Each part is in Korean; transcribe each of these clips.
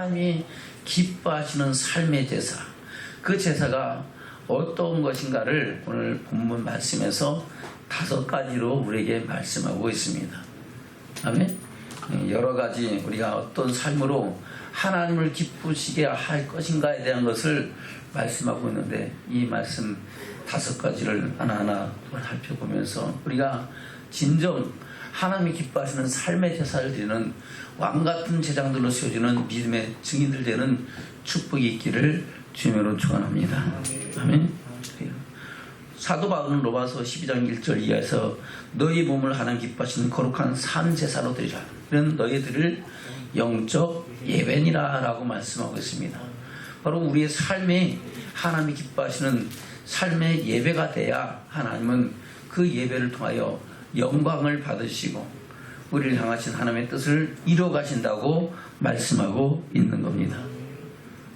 하나님이 기뻐하시는 삶의 제사, 그 제사가 어떤 것인가를 오늘 본문 말씀에서 5가지로 우리에게 말씀하고 있습니다. 아멘. 여러 가지 우리가 어떤 삶으로 하나님을 기쁘시게 할 것인가에 대한 것을 말씀하고 있는데, 이 말씀 5가지를 하나하나 살펴보면서 우리가 진정 하나님이 기뻐하시는 삶의 제사를 드리는 왕같은 제장들로 세워지는 믿음의 증인들 되는 축복이 있기를 주님으로 축원합니다. 아멘. 사도 바울은 로마서 12장 1절 이하에서 너희 몸을 하나님 기뻐하시는 거룩한 산 제사로 드리라. 이는 너희들을 영적 예배니라 라고 말씀하고 있습니다. 바로 우리의 삶이 하나님이 기뻐하시는 삶의 예배가 돼야 하나님은 그 예배를 통하여 영광을 받으시고 우리를 향하신 하나님의 뜻을 이루어 가신다고 말씀하고 있는 겁니다.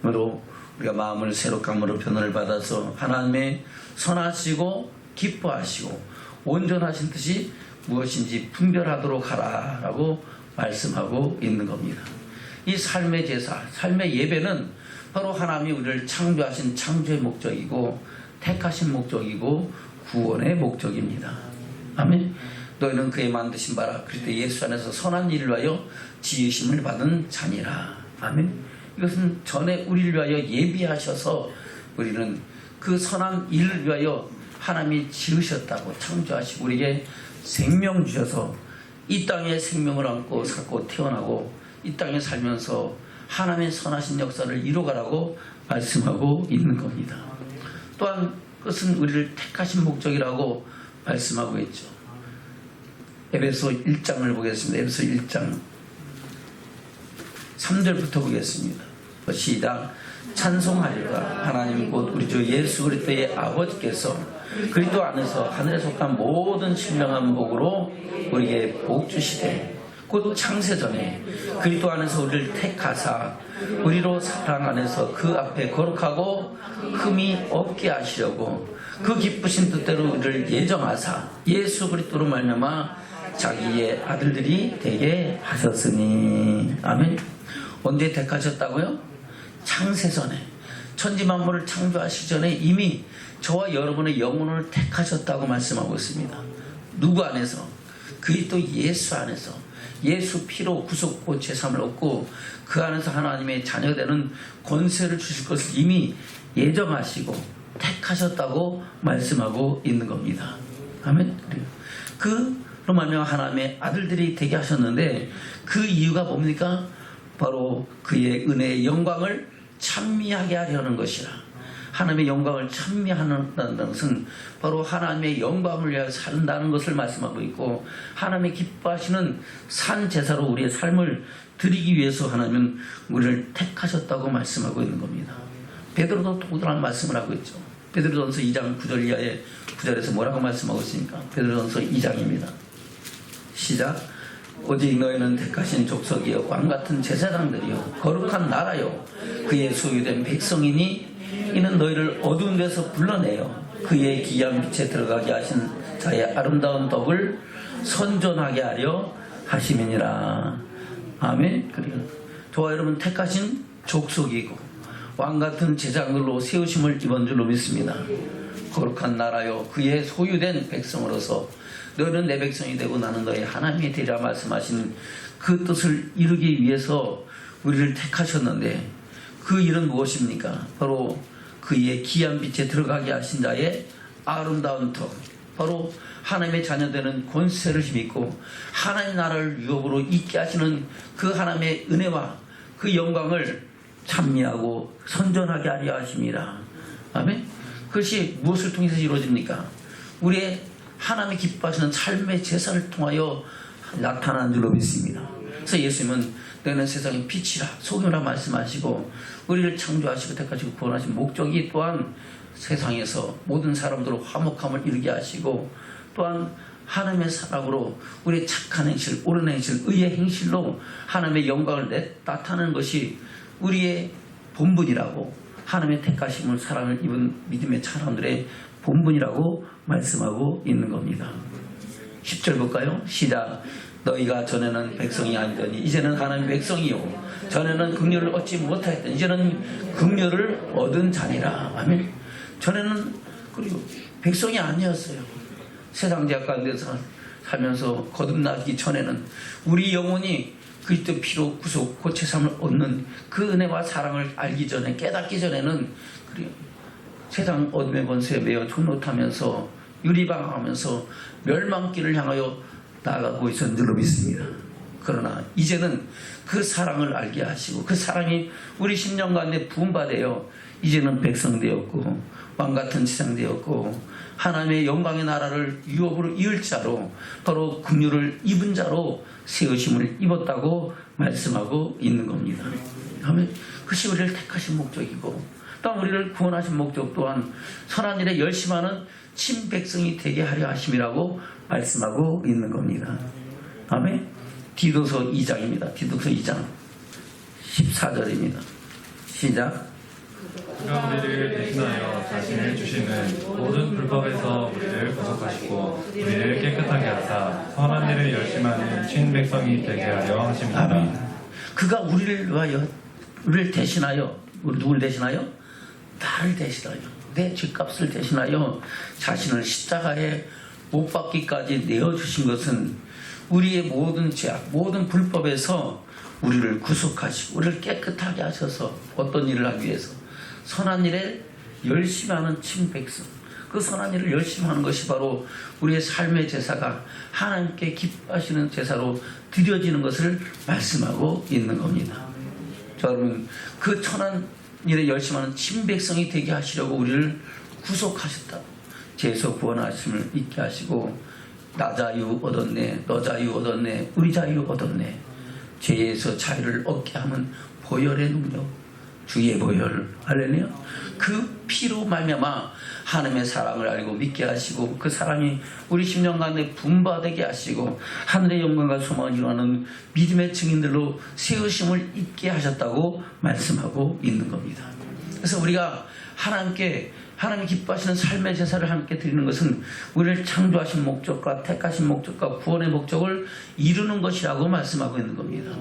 그러므로 우리가 마음을 새롭게 함으로 변화를 받아서 하나님의 선하시고 기뻐하시고 온전하신 뜻이 무엇인지 분별하도록 하라 라고 말씀하고 있는 겁니다. 이 삶의 제사, 삶의 예배는 바로 하나님이 우리를 창조하신 창조의 목적이고 택하신 목적이고 구원의 목적입니다. 아멘. 너희는 그의 만드신 바라 그리스도 예수 안에서 선한 일을 위하여 지으심을 받은 자니라. 아멘. 이것은 전에 우리를 위하여 예비하셔서 우리는 그 선한 일을 위하여 하나님이 지으셨다고, 창조하시고 우리에게 생명 주셔서 이 땅에 생명을 안고 살고 태어나고 이 땅에 살면서 하나님의 선하신 역사를 이루어가라고 말씀하고 있는 겁니다. 또한 그것은 우리를 택하신 목적이라고 말씀하고 있죠. 에베소 1장을 보겠습니다. 에베소 1장 3절부터 보겠습니다. 시작. 찬송하리라. 하나님 곧 우리 주 예수 그리스도의 아버지께서 그리스도 안에서 하늘에 속한 모든 신령한 복으로 우리에게 복 주시되 곧 창세전에 그리스도 안에서 우리를 택하사 우리로 사랑 안에서 그 앞에 거룩하고 흠이 없게 하시려고 그 기쁘신 뜻대로 우리를 예정하사 예수 그리스도로 말미암아 자기의 아들들이 되게 하셨으니. 아멘. 언제 택하셨다고요? 창세전에, 천지만물을 창조하시기 전에 이미 저와 여러분의 영혼을 택하셨다고 말씀하고 있습니다. 누구 안에서? 그리스도 예수 안에서. 예수 피로 구속고 제삼을 얻고 그 안에서 하나님의 자녀되는 권세를 주실 것을 이미 예정하시고 택하셨다고 말씀하고 있는 겁니다. 아멘. 그로 말미암아 하나님의 아들들이 되게 하셨는데, 그 이유가 뭡니까? 바로 그의 은혜의 영광을 찬미하게 하려는 것이라. 하나님의 영광을 찬미하는 것은 바로 하나님의 영광을 위하여 산다는 것을 말씀하고 있고, 하나님의 기뻐하시는 산 제사로 우리의 삶을 드리기 위해서 하나님은 우리를 택하셨다고 말씀하고 있는 겁니다. 베드로도 동일한 말씀을 하고 있죠. 베드로전서 2장 9절 이하의 9절에서 뭐라고 말씀하고 있습니까? 베드로전서 2장입니다. 시작. 오직 너희는 택하신 족속이여 왕같은 제사장들이여 거룩한 나라여 그의 소유된 백성이니 이는 너희를 어두운 데서 불러내어 그의 기이한 빛에 들어가게 하신 자의 아름다운 덕을 선전하게 하려 하심이니라. 아멘. 그리고 저와 여러분 택하신 족속이고 왕같은 제사장들로 세우심을 입은 줄로 믿습니다. 거룩한 나라여 그의 소유된 백성으로서 너희는 내 백성이 되고 나는 너희 하나님이 되리라 말씀하신 그 뜻을 이루기 위해서 우리를 택하셨는데, 그 일은 무엇입니까? 바로 그의 기이한 빛에 들어가게 하신 자의 아름다운 덕, 바로 하나님의 자녀되는 권세를 힘입고 하나님의 나라를 유업으로 있게 하시는 그 하나님의 은혜와 그 영광을 찬미하고 선전하게 하려 하심이라. 아멘. 그것이 무엇을 통해서 이루어집니까? 우리의 하나님이 기뻐하시는 삶의 제사를 통하여 나타나는 줄로 믿습니다. 그래서 예수님은 너희는 세상의 빛이라 소금이라 말씀하시고 우리를 창조하시고 택하시고 구원하신 목적이 또한 세상에서 모든 사람들로 화목함을 이루게 하시고, 또한 하나님의 사랑으로 우리의 착한 행실, 옳은 행실, 의의 행실로 하나님의 영광을 나타내는 것이 우리의 본분이라고, 하나님의 택하심을 사랑을 입은 믿음의 사람들의 본분이라고 말씀하고 있는 겁니다. 10절 볼까요? 시작. 너희가 전에는 백성이 아니더니 이제는 하나님의 백성이요 전에는 긍휼을 얻지 못하였더니 이제는 긍휼을 얻은 자니라. 아멘. 전에는 그리고 백성이 아니었어요. 세상 죄악 가운데서 살면서 거듭나기 전에는 우리 영혼이 그리스도 피로 구속 고체삼을 얻는 그 은혜와 사랑을 알기 전에, 깨닫기 전에는 세상 어둠의 권세에 매여 존노하면서 유리방황하면서 멸망길을 향하여 나아가고 있었는 줄로 믿습니다. 그러나 이제는 그 사랑을 알게 하시고 그 사랑이 우리 심령 가운데 부음받아요. 이제는 백성 되었고 왕같은 지상 되었고 하나님의 영광의 나라를 유업으로 이을 자로 더러 긍휼을 입은 자로 세우심을 입었다고 말씀하고 있는 겁니다. 아멘. 그것이 우리를 택하신 목적이고 또 우리를 구원하신 목적 또한 선한 일에 열심하는 친백성이 되게 하려 하심이라고 말씀하고 있는 겁니다. 아멘. 디도서 2장입니다. 디도서 2장 14절입니다. 시작. 그가 우리를 대신하여 자신을 주시는 모든 불법에서 우리를 구속하시고 우리를 깨끗하게 하사 선한 일을 열심하는 친백성이 되게 하려 하십니다. 아멘. 그가 우리를 위하여 우리를 대신하여 우리 누굴 대신하여? 나를 대신하여 내 죄값을 대신하여 자신을 십자가에 못 박기까지 내어주신 것은 우리의 모든 죄악 모든 불법에서 우리를 구속하시고 우리를 깨끗하게 하셔서 어떤 일을 하기 위해서 선한 일에 열심히 하는 친백성, 그 선한 일을 열심히 하는 것이 바로 우리의 삶의 제사가 하나님께 기뻐하시는 제사로 드려지는 것을 말씀하고 있는 겁니다. 자, 여러분, 그 선한 일에 열심히 하는 친백성이 되게 하시려고 우리를 구속하셨다. 죄에서 구원하심을 잊게 하시고 나 자유 얻었네, 너 자유 얻었네, 우리 자유 얻었네. 죄에서 자유를 얻게 하는 보혈의 능력, 주의 보혈, 할렐루야. 그 피로 말미암아 하나님의 사랑을 알고 믿게 하시고 그 사랑이 우리 심령 가운데 분바되게 하시고 하늘의 영광과 소망을 이루는 믿음의 증인들로 세우심을 입게 하셨다고 말씀하고 있는 겁니다. 그래서 우리가 하나님이 기뻐하시는 삶의 제사를 함께 드리는 것은 우리를 창조하신 목적과 택하신 목적과 구원의 목적을 이루는 것이라고 말씀하고 있는 겁니다.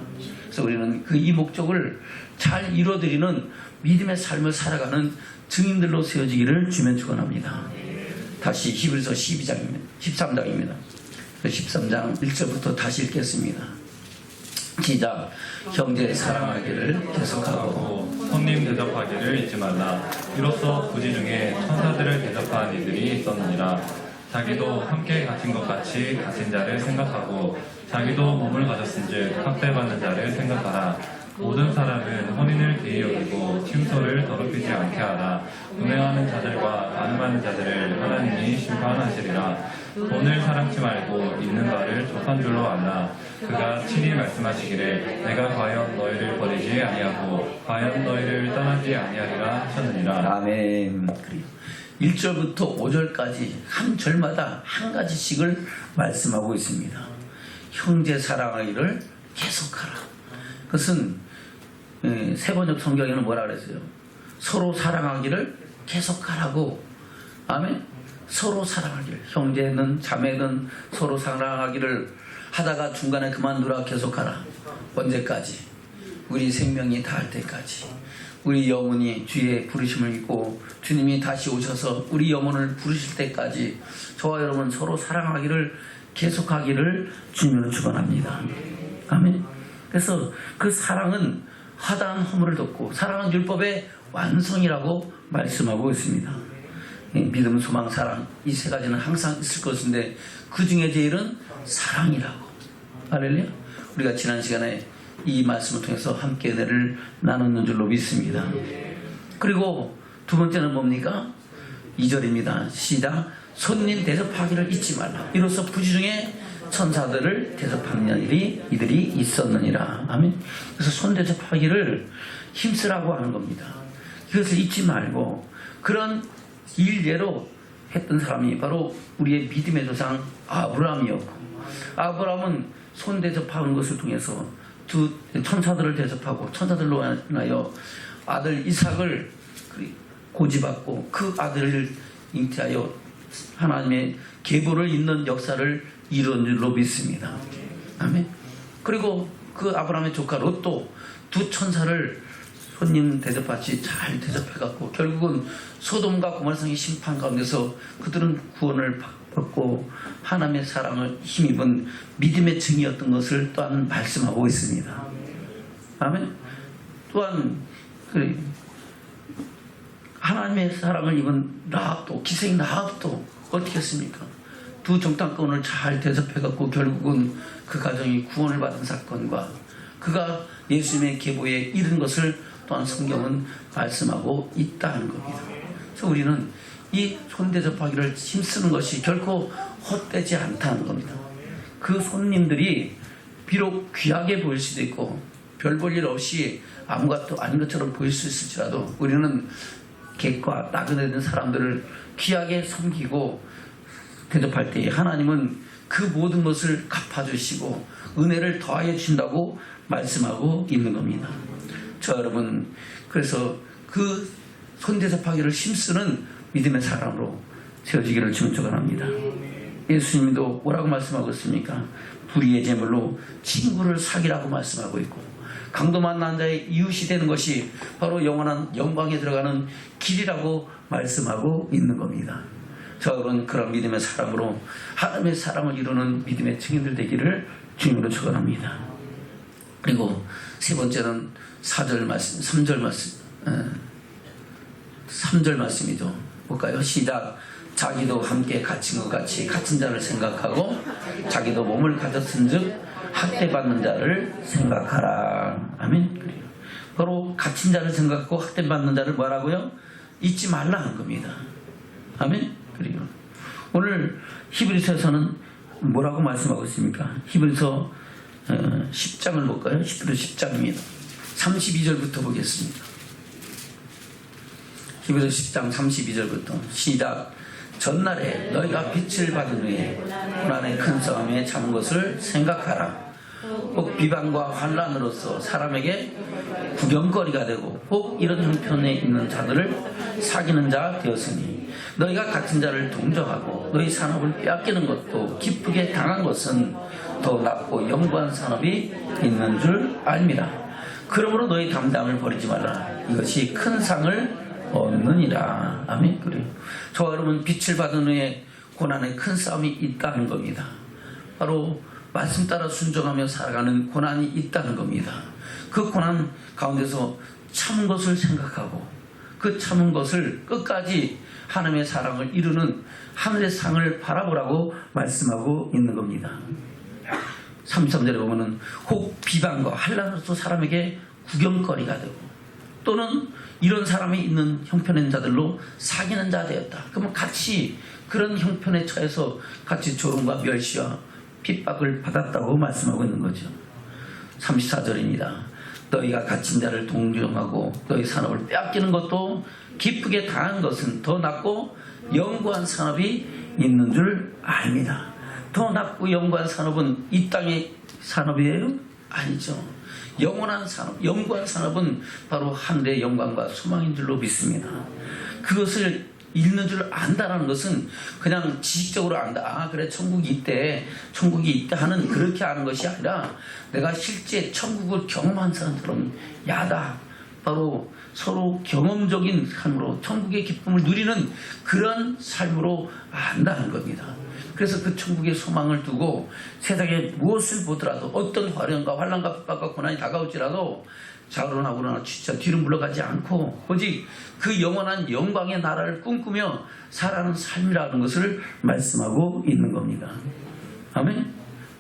그래서 우리는 이 목적을 잘 이루어드리는 믿음의 삶을 살아가는 증인들로 세워지기를 주면 축원합니다. 다시 히브리서 13장입니다. 13장 1절부터 다시 읽겠습니다. 시작. 형제 사랑하기를 계속하고 손님 대접하기를 잊지 말라. 이로써 부지 중에 천사들을 대접한 이들이 있었느니라. 자기도 함께 갇힌 것 같이 갇힌 자를 생각하고 자기도 몸을 가졌은즉 학대받는 자를 생각하라. 모든 사람은 혼인을 기이 여기고 침소를 더럽히지 않게 하라. 음행하는 자들과 간음하는 자들을 하나님이 심판하시리라. 돈을 사랑치 말고 있는 바를 족한 줄로 알라. 그가 친히 말씀하시기를 내가 과연 너희를 버리지 아니하고 과연 너희를 떠나지 아니하리라 하셨느니라. 아멘. 1절부터 5절까지 한 절마다 한 가지씩을 말씀하고 있습니다. 형제 사랑하기를 계속하라. 그것은 세번역 성경에는 뭐라 그랬어요? 서로 사랑하기를 계속하라고. 아멘. 서로 사랑하기를, 형제든 자매든 서로 사랑하기를 하다가 중간에 그만두라. 계속하라. 언제까지? 우리 생명이 다할 때까지. 우리 영혼이 주의 부르심을 입고 주님이 다시 오셔서 우리 영혼을 부르실 때까지 저와 여러분 서로 사랑하기를 계속하기를 주님으로 축원합니다. 아멘. 그래서 그 사랑은 하다한 허물을 덮고 사랑은 율법의 완성이라고 말씀하고 있습니다. 믿음, 소망, 사랑 이 세 가지는 항상 있을 것인데 그 중에 제일은 사랑이라고. 할렐루야. 우리가 지난 시간에 이 말씀을 통해서 함께 은혜를 나눴는 줄로 믿습니다. 그리고 두 번째는 뭡니까? 2절입니다. 시작. 손님 대접하기를 잊지 말라. 이로써 부지 중에 천사들을 대접하는 이들이 있었느니라. 아멘. 그래서 손 대접하기를 힘쓰라고 하는 겁니다. 이것을 잊지 말고 그런 일례로 했던 사람이 바로 우리의 믿음의 조상 아브라함이었고, 아브라함은 손 대접하는 것을 통해서 두 천사들을 대접하고 천사들로 인하여 아들 이삭을 고집받고 그 아들을 잉태하여 하나님의 계보를 잇는 역사를 이룬 줄로 믿습니다. 아멘. 그리고 그 아브라함의 조카 롯도 두 천사를 손님 대접받이 잘 대접해갖고 결국은 소돔과 고모라성의 심판 가운데서 그들은 구원을 받고 하나님의 사랑을 힘입은 믿음의 증이었던 것을 또한 말씀하고 있습니다. 아멘. 또한 하나님의 사랑을 입은 라합도, 기생인 라합도 어떻게 했습니까? 두 정탐꾼을 잘 대접해갖고 결국은 그 가정이 구원을 받은 사건과 그가 예수님의 계보에 이른 것을 또한 성경은 말씀하고 있다는 겁니다. 그래서 우리는 이 손대접하기를 힘쓰는 것이 결코 헛되지 않다는 겁니다. 그 손님들이 비록 귀하게 보일 수도 있고 별 볼 일 없이 아무것도 아닌 것처럼 보일 수 있을지라도 우리는 객과 나그네 된 사람들을 귀하게 섬기고 대접할 때 하나님은 그 모든 것을 갚아주시고 은혜를 더하여 주신다고 말씀하고 있는 겁니다. 저 여러분, 그래서 그 손대접하기를 힘쓰는 믿음의 사람으로 세워지기를 주님 축원합니다. 예수님도 뭐라고 말씀하고 있습니까? 불의의 제물로 친구를 사귀라고 말씀하고 있고 강도 만난 자의 이웃이 되는 것이 바로 영원한 영광에 들어가는 길이라고 말씀하고 있는 겁니다. 저 여러분, 그런 믿음의 사람으로 하나님의 사랑을 이루는 믿음의 증인들 되기를 주님으로 축원합니다. 그리고 세 번째는 4절 말씀, 3절 말씀이죠. 볼까요? 시작. 자기도 함께 갇힌 것 같이 갇힌 자를 생각하고 자기도 몸을 가졌은즉 학대받는 자를 생각하라. 아멘. 바로 갇힌 자를 생각하고 학대받는 자를 뭐라고요? 잊지 말라는 겁니다. 아멘. 그리고 오늘 히브리서에서는 뭐라고 말씀하고 있습니까? 히브리서 10장을 볼까요? 히브리서 10장입니다. 32절부터 보겠습니다. 히브리서 10장 32절부터 시작. 전날에 너희가 빛을 받은 후에 고난의 큰 싸움에 참은 것을 생각하라. 꼭 비방과 환난으로서 사람에게 구경거리가 되고 꼭 이런 형편에 있는 자들을 사귀는 자 되었으니 너희가 같은 자를 동정하고 너희 산업을 빼앗기는 것도 기쁘게 당한 것은 더 낫고 영구한 산업이 있는 줄 압니다. 그러므로 너희 담담을 버리지 말라. 이것이 큰 상을 얻느니라. 아멘. 그래요. 저와 여러분, 빛을 받은 후에 고난의 큰 싸움이 있다는 겁니다. 바로 말씀 따라 순종하며 살아가는 고난이 있다는 겁니다. 그 고난 가운데서 참은 것을 생각하고 그 참은 것을 끝까지 하나님의 사랑을 이루는 하늘의 상을 바라보라고 말씀하고 있는 겁니다. 33절에 보면은 혹 비방과 환난으로서 사람에게 구경거리가 되고 또는 이런 사람이 있는 형편의 있는 자들로 사귀는 자 되었다. 그러면 같이 그런 형편에 처해서 같이 조롱과 멸시와 핍박을 받았다고 말씀하고 있는 거죠. 34절입니다. 너희가 갇힌 자를 동정하고 너희 산업을 빼앗기는 것도 기쁘게 당한 것은 더 낫고 영구한 산업이 있는 줄 압니다. 더 낫고 영구한 산업은 이 땅의 산업이에요? 아니죠. 영원한 산업, 영구한 산업은 바로 하늘의 영광과 소망인 줄로 믿습니다. 그것을 읽는 줄 안다라는 것은 그냥 지식적으로 안다. 아, 그래, 천국이 있대 하는 그렇게 아는 것이 아니라 내가 실제 천국을 경험한 사람처럼 야다. 바로 서로 경험적인 삶으로 천국의 기쁨을 누리는 그런 삶으로 안다는 겁니다. 그래서 그 천국의 소망을 두고 세상에 무엇을 보더라도 어떤 화련과 환난과 핍박과 고난이 다가올지라도 좌우로나 우로나 진짜 뒤로 물러가지 않고 오직 그 영원한 영광의 나라를 꿈꾸며 살아가는 삶이라는 것을 말씀하고 있는 겁니다. 아멘.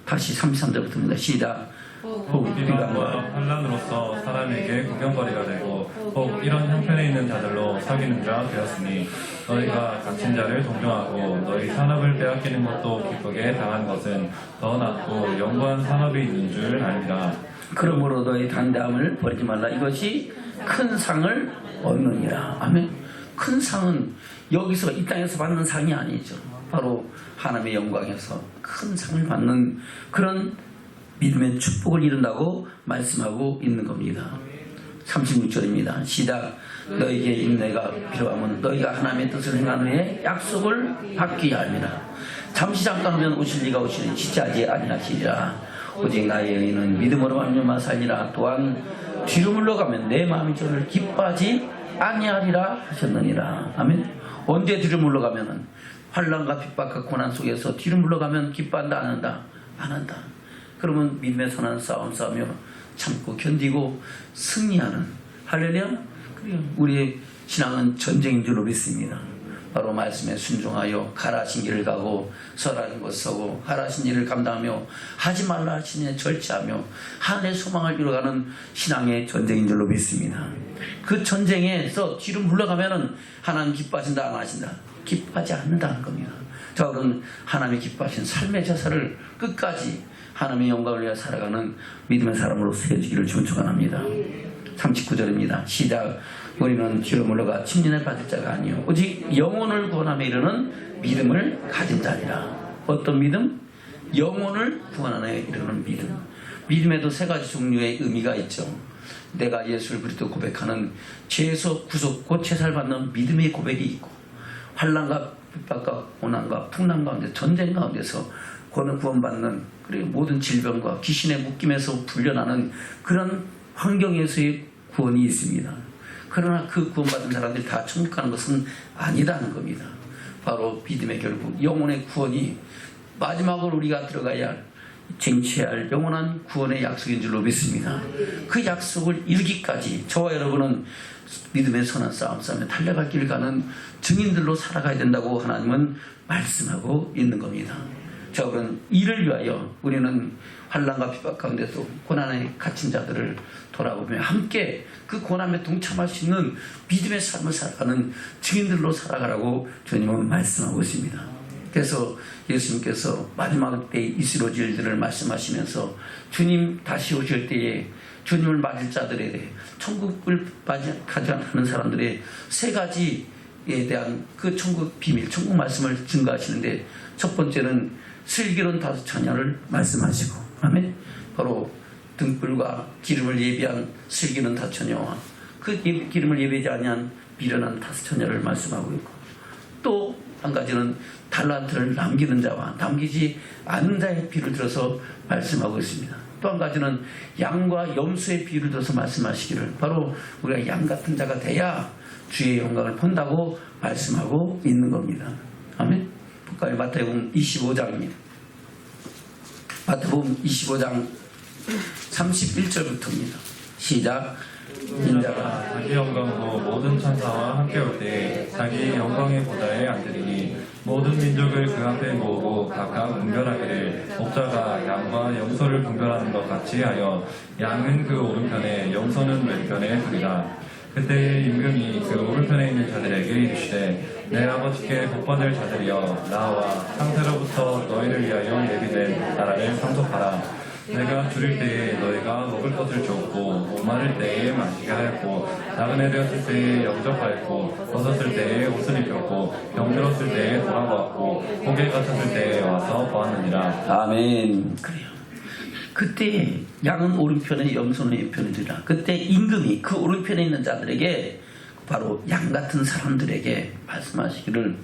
다시 33절부터입니다. 시작. 혹 비방과 환난으로서 사람에게 구경거리가 되고 혹 이런 형편에 있는 자들로 사귀는 자 되었으니 너희가 갇힌 자를 동정하고 너희 산업을 빼앗기는 것도 기쁘게 당한 것은 더 낫고 영원한 산업이 있는 줄 압니다. 그러므로 너희 담담을 버리지 말라. 이것이 큰 상을 얻느니라. 아멘. 큰 상은 여기서 이 땅에서 받는 상이 아니죠. 바로 하나님의 영광에서 큰 상을 받는 그런 믿음의 축복을 이룬다고 말씀하고 있는 겁니다. 36절입니다. 시작. 너희에게 인내가 필요하면 너희가 하나님의 뜻을 행한 후에 약속을 받기 합니다. 잠시 잠깐 오면 오실 리가 오시니 지체하지 아니하시리라. 오직 나의 의인은 믿음으로 말미암아 살리라. 또한 뒤로 물러가면 내 마음이 저를 기뻐하지 아니하리라 하셨느니라. 아멘. 언제 뒤로 물러가면은 환난과 핍박과 고난 속에서 뒤로 물러가면 기뻐한다 안 한다? 안 한다. 그러면 믿음의 선한 싸움 싸우며 참고 견디고 승리하는 할렐루야. 그래요. 우리의 신앙은 전쟁인 줄로 믿습니다. 바로 말씀에 순종하여 가라신 길을 가고 설하는 곳 서고 하라신 일을 감당하며 하지 말라 하신 일에 절제하며 하늘의 소망을 이루어가는 신앙의 전쟁인 줄로 믿습니다. 그 전쟁에서 뒤로 물러가면은 하나님 기뻐하신다 안 하신다? 기뻐하지 않는다는 겁니다. 자, 그럼 하나님이 기뻐하신 삶의 자세를 끝까지 하나님의 영광을 위해 살아가는 믿음의 사람으로 세워지기를 주님 축원합니다. 39절입니다. 시작. 우리는 뒤로 물러가 침륜을 받을 자가 아니요 오직 영혼을 구원함에 이르는 믿음을 가진 자니라. 어떤 믿음? 영혼을 구원함에 이르는 믿음. 믿음에도 세 가지 종류의 의미가 있죠. 내가 예수를 그리스도 고백하는 죄에서 구속 곧 제살받는 믿음의 고백이 있고, 환난과 핍박과 고난과 풍랑 가운데 전쟁 가운데서 구원받는, 그리고 모든 질병과 귀신의 묶임에서 풀려나는 그런 환경에서의 구원이 있습니다. 그러나 그 구원받은 사람들이 다 천국 가는 것은 아니라는 겁니다. 바로 믿음의 결국 영혼의 구원이 마지막으로 우리가 들어가야 할, 쟁취해야 할 영원한 구원의 약속인 줄로 믿습니다. 그 약속을 이루기까지 저와 여러분은 믿음의 선한 싸움 싸움에 달려갈 길을 가는 증인들로 살아가야 된다고 하나님은 말씀하고 있는 겁니다. 자, 그럼 이를 위하여 우리는 환난과 핍박 가운데도 고난에 갇힌 자들을 돌아보며 함께 그 고난에 동참할 수 있는 믿음의 삶을 살아가는 증인들로 살아가라고 주님은 말씀하고 있습니다. 그래서 예수님께서 마지막 때에 이스러질 일들을 말씀하시면서 주님 다시 오실 때에 주님을 맞을 자들에 대해 천국을 가져가는 사람들의 세 가지에 대한 그 천국 비밀, 천국 말씀을 증거하시는데, 첫 번째는 슬기로운 5 처녀를 말씀하시고, 아멘. 바로 등불과 기름을 예비한 슬기로운 5 처녀와 그 기름을 예비하지 아니한 미련한 5 처녀를 말씀하고 있고, 또 한 가지는 달란트를 남기는 자와 남기지 않는 자의 비유를 들어서 말씀하고 있습니다. 또 한 가지는 양과 염소의 비유를 들어서 말씀하시기를, 바로 우리가 양 같은 자가 돼야 주의 영광을 본다고 말씀하고 있는 겁니다. 아멘. 북가의 마태복음 25장입니다. 마태복음 25장 31절부터입니다. 시작. 인자가 자기 영광으로 모든 천사와 함께 올 때 자기 영광의 보좌에 앉으리니 모든 민족을 그 앞에 모으고 각각 분별하기를, 목자가 양과 염소를 분별하는 것 같이 하여 양은 그 오른편에 염소는 왼편에 두리라. 그때 임금이 그 오른편에 있는 자들에게 이르시되, 내 아버지께 복받을 자들이여, 나와 상세로부터 너희를 위하여 예비된 나라를 상속하라. 내가 줄일 때에 너희가 먹을 것을 주었고, 목마를 때에 마시게 하였고, 나그네 되었을 때에 영접하였고, 벗었을 때에 옷을 입혔고, 병들었을 때에 돌아보았고, 목에 갇혔을 때에 와서 보았느니라. 아멘. 그래요. 그때 양은 오른편에 염소는 왼편에 두리라. 그때 임금이 그 오른편에 있는 자들에게, 바로 양 같은 사람들에게 말씀하시기를,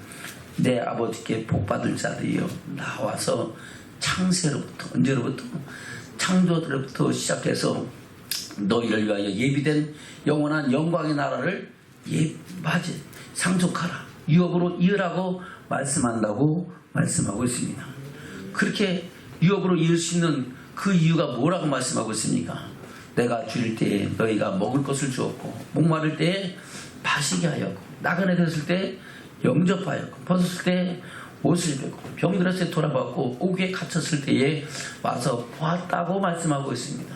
내 아버지께 복받을 자들이여, 나와서 창세로부터, 언제로부터? 창조로부터 시작해서 너희를 위하여 예비된 영원한 영광의 나라를 상속하라, 유업으로 이으라고 말씀한다고 말씀하고 있습니다. 그렇게 유업으로 이을 수 있는 그 이유가 뭐라고 말씀하고 있습니까? 내가 줄일 때에 너희가 먹을 것을 주었고, 목마를 때에 마시게 하였고, 나그네 되었을 때 영접하였고, 벗었을 때 옷을 입고, 병들었을 때 돌아봤고, 옥에 갇혔을 때에 와서 보았다고 말씀하고 있습니다.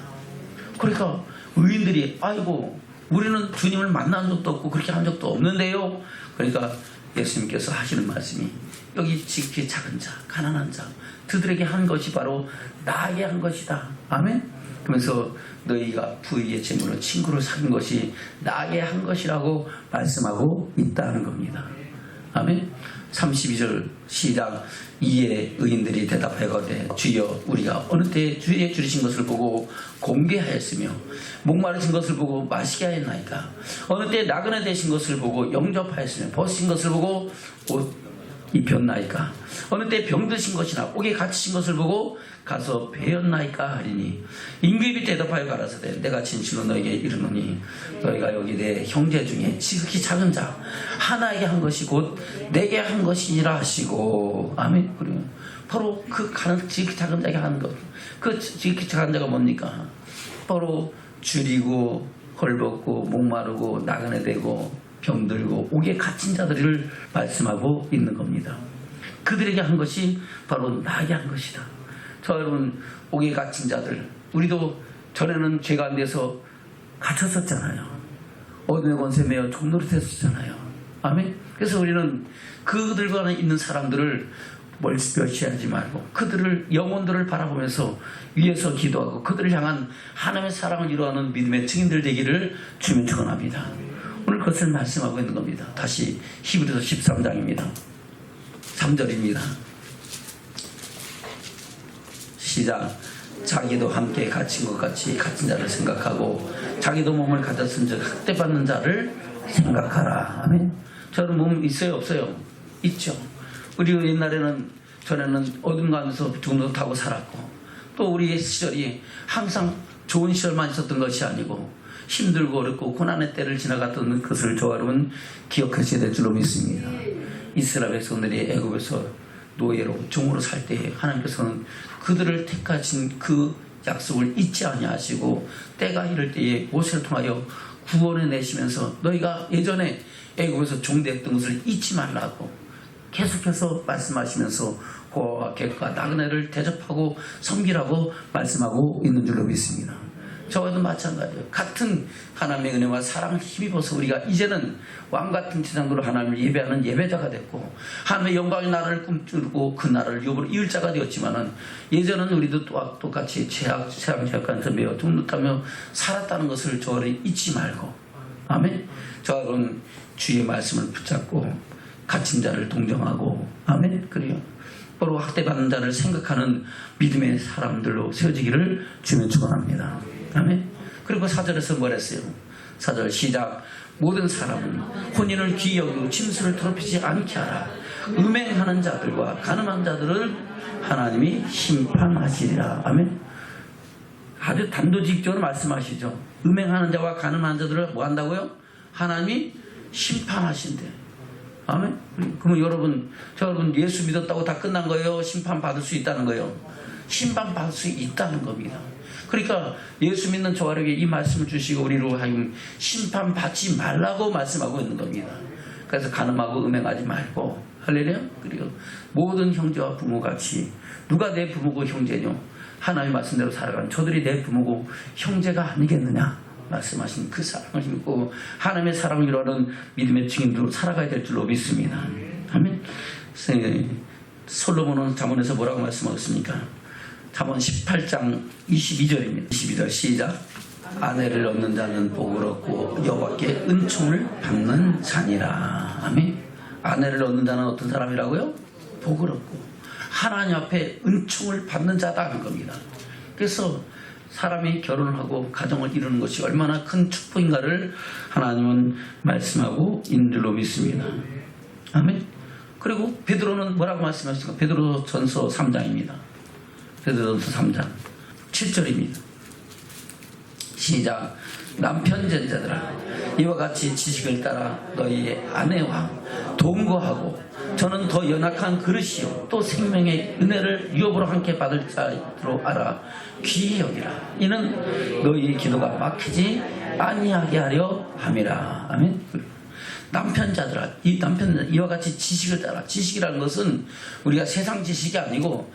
그러니까 의인들이, 아이고 우리는 주님을 만난 적도 없고 그렇게 한 적도 없는데요. 그러니까 예수님께서 하시는 말씀이, 여기 지극히 작은 자, 가난한 자, 그들에게 한 것이 바로 나에게 한 것이다. 아멘. 그러면서 너희가 부의의 재물로 친구를 사귄 것이 나에게 한 것이라고 말씀하고 있다는 겁니다. 아멘. 32절 시작. 이에 의인들이 대답하거든, 주여 우리가 어느 때에 주의 줄이신 것을 보고 공개하였으며 목마르신 것을 보고 마시게 하였나이까? 어느 때에 나그네 되신 것을 보고 영접하였으며 벗으신 것을 보고 옷 입혔나이까? 어느 때 병드신 것이나 옥에 갇히신 것을 보고 가서 배웠나이까 하리니 임금이 대답하여 가라사대 내가 진실로 너에게 이르노니 너희가 여기 내 형제 중에 지극히 작은 자 하나에게 한 것이 곧 내게 한 것이니라 하시고 아멘. 그리고 바로 그 지극히 작은 자에게 하는 것, 그 지극히 작은 자가 뭡니까? 바로 줄이고 헐벗고 목마르고 나그네 되고 병들고 옥에 갇힌 자들을 말씀하고 있는 겁니다. 그들에게 한 것이 바로 나에게 한 것이다. 저 여러분, 옥에 갇힌 자들, 우리도 전에는 죄 가운데서 갇혔었잖아요. 어둠의 권세 매어 종노릇했었잖아요. 아멘. 그래서 우리는 그들과 있는 사람들을 멸시하지 말고 그들을 영혼들을 바라보면서 위에서 기도하고 그들을 향한 하나님의 사랑을 이루어하는 믿음의 증인들 되기를 주님 축원합니다. 오늘 그것을 말씀하고 있는 겁니다. 다시 히브리서 13장입니다. 3절입니다. 시작. 자기도 함께 갇힌 것 같이 갇힌 자를 생각하고 자기도 몸을 가졌은 즉 학대받는 자를 생각하라. 아멘. 저는 몸 있어요 없어요? 있죠. 우리 옛날에는 전에는 어둠 가운데서 죽음도 타고 살았고 또 우리의 시절이 항상 좋은 시절만 있었던 것이 아니고 힘들고 어렵고 고난의 때를 지나갔던 것을 저 여러분 기억하셔야 될 줄로 믿습니다. 이스라엘 백성들이 애굽에서 노예로 종으로 살 때에 하나님께서는 그들을 택하신 그 약속을 잊지 아니하시고 때가 이를 때에 모세를 통하여 구원해 내시면서 너희가 예전에 애굽에서 종되었던 것을 잊지 말라고 계속해서 말씀하시면서 고아와 객과 나그네를 대접하고 섬기라고 말씀하고 있는 줄로 믿습니다. 저와도 마찬가지예요. 같은 하나님의 은혜와 사랑을 힘입어서 우리가 이제는 왕같은 지상으로 하나님을 예배하는 예배자가 됐고 하나님의 영광의 나라를 꿈꾸고 그 나라를 유업으로 이을 자가 되었지만은 예전은 우리도 똑같이 죄악에서 매어 죽는다며 살았다는 것을 저를 잊지 말고 아멘. 저는 주의 말씀을 붙잡고 갇힌 자를 동정하고 아멘. 그래요. 바로 학대받는 자를 생각하는 믿음의 사람들로 세워지기를 주면 축원합니다. 아멘. 그리고 4절에서 뭘 했어요? 4절 시작. 모든 사람은 혼인을 귀히 여기고 침수를 더럽히지 않게 하라. 음행하는 자들과 가늠한 자들을 하나님이 심판하시리라. 아멘. 아주 단도직입적으로 말씀하시죠. 음행하는 자와 가늠하는 자들을 뭐 한다고요? 하나님이 심판하신대. 아멘. 그러면 여러분 예수 믿었다고 다 끝난 거예요? 심판 받을 수 있다는 거예요? 심판 받을 수 있다는 겁니다. 그러니까 예수 믿는 저에게 이 말씀을 주시고 우리로 하여금 심판 받지 말라고 말씀하고 있는 겁니다. 그래서 가늠하고 음행하지 말고 할렐루야. 그리고 모든 형제와 부모같이 누가 내 부모고 형제뇨? 하나님의 말씀대로 살아가는 저들이 내 부모고 형제가 아니겠느냐? 말씀하신 그 사랑을 힘입고 하나님의 사랑을 이루어하는 믿음의 증인으로 살아가야 될 줄로 믿습니다. 아멘. 솔로몬은 잠언에서 뭐라고 말씀하셨습니까? 잠언 18장 22절입니다. 22절 시작. 아내를 얻는 자는 복을 얻고 여호와께 은총을 받는 자니라. 아멘. 아내를 얻는 자는 어떤 사람이라고요? 복을 얻고 하나님 앞에 은총을 받는 자다는 겁니다. 그래서 사람이 결혼을 하고 가정을 이루는 것이 얼마나 큰 축복인가를 하나님은 말씀하고 있는 줄로 믿습니다. 아멘. 그리고 베드로는 뭐라고 말씀하십니까? 베드로전서 3장입니다. 베드로전서 3장 7절입니다. 시작. 남편 전자들아 이와 같이 지식을 따라 너희의 아내와 동거하고 저는 더 연약한 그릇이요 또 생명의 은혜를 유업으로 함께 받을 자로 알아 귀히 여기라. 이는 너희 기도가 막히지 아니하게 하려 함이라. 아멘. 남편자들아 이와 같이 지식을 따라. 지식이라는 것은 우리가 세상 지식이 아니고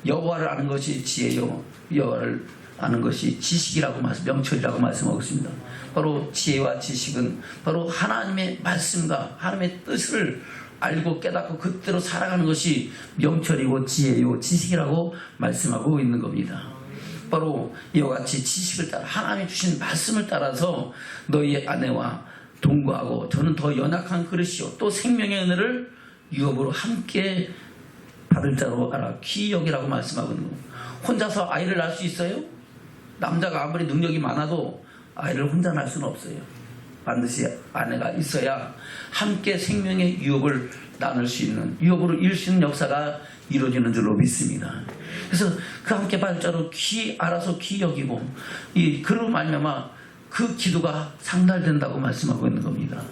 여호와를 아는 것이 지혜요 여호와를 아는 것이 지식이라고 명철이라고 말씀하고 있습니다. 바로 지혜와 지식은 바로 하나님의 말씀과 하나님의 뜻을 알고 깨닫고 그대로 살아가는 것이 명철이고 지혜요 지식이라고 말씀하고 있는 겁니다. 바로 이와 같이 지식을 따라 하나님이 주신 말씀을 따라서 너희의 아내와 동거하고 저는 더 연약한 그릇이요 또 생명의 은혜를 유업으로 함께 받을 자로 알아 귀히 여기라고 말씀하고 있는 겁니다. 혼자서 아이를 낳을 수 있어요? 남자가 아무리 능력이 많아도 아이를 혼자 낳을 수는 없어요. 반드시 아내가 있어야 함께 생명의 유업을 나눌 수 있는, 유업으로 이룰 수 있는 역사가 이루어지는 줄로 믿습니다. 그래서 그 함께 발자로 알아서 귀 여기고 그로 말미암아 그 기도가 상달된다고 말씀하고 있는 겁니다.